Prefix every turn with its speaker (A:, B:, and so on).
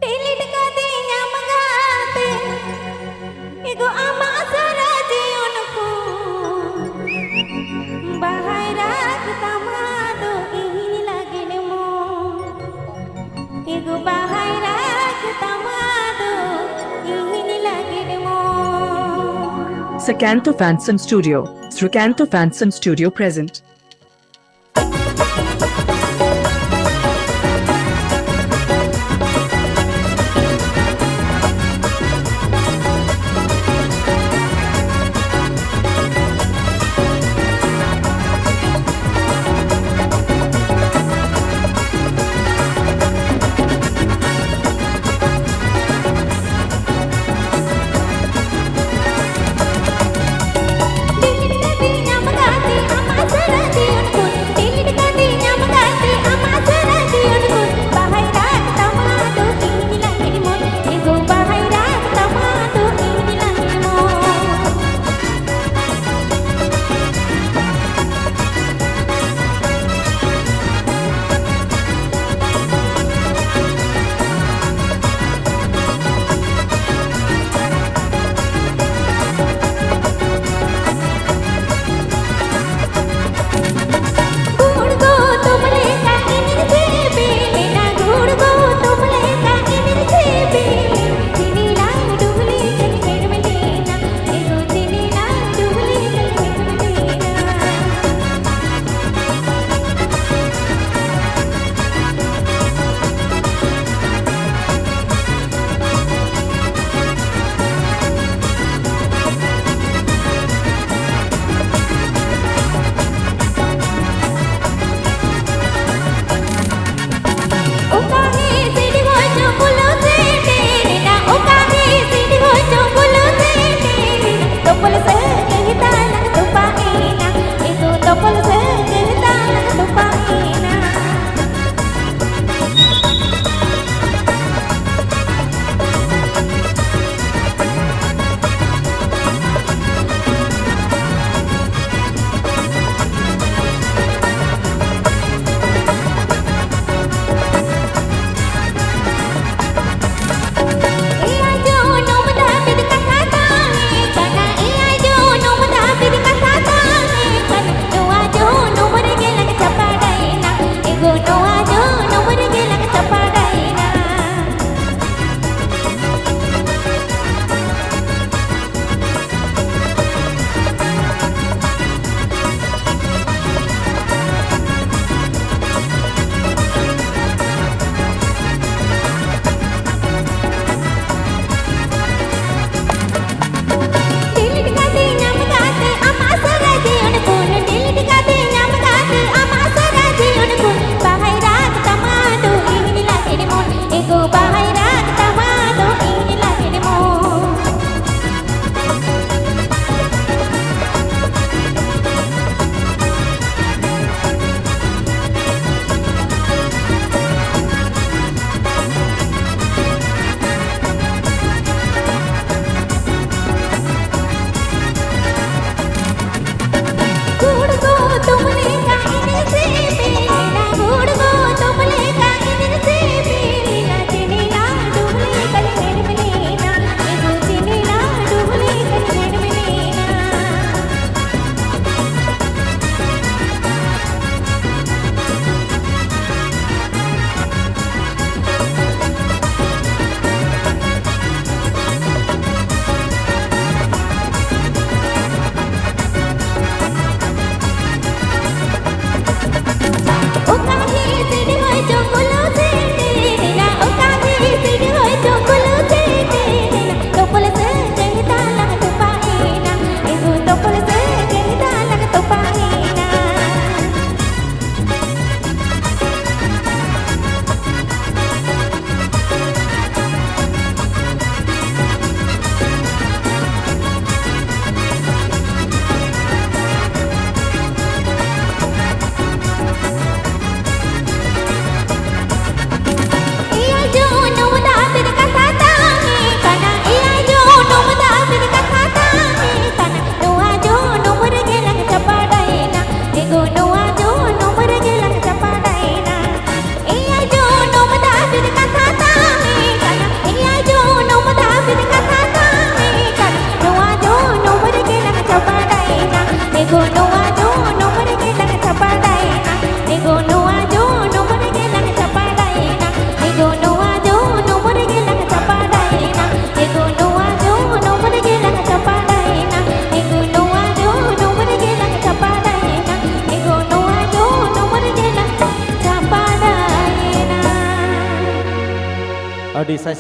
A: Delete कर दे या मंगाते एगो आमा सारा जीवन को बाहर राखता मादो इही लागिन मो एगो बाहर राखता मादो इही लागिन मो
B: Sacanto Phantom Studio. Srikanto Phantom Studio present.
A: Delete कर दे या मंगाते आमा सारा Ego no aju nomor gelang capadaina Ego no aju nomor gelang capadaina Ego no aju nomor gelang capadaina Ego no aju nomor gelang capadaina Ego no aju nomor gelang capadaina Ego no aju nomor gelang capadaina
C: เอาดีไซ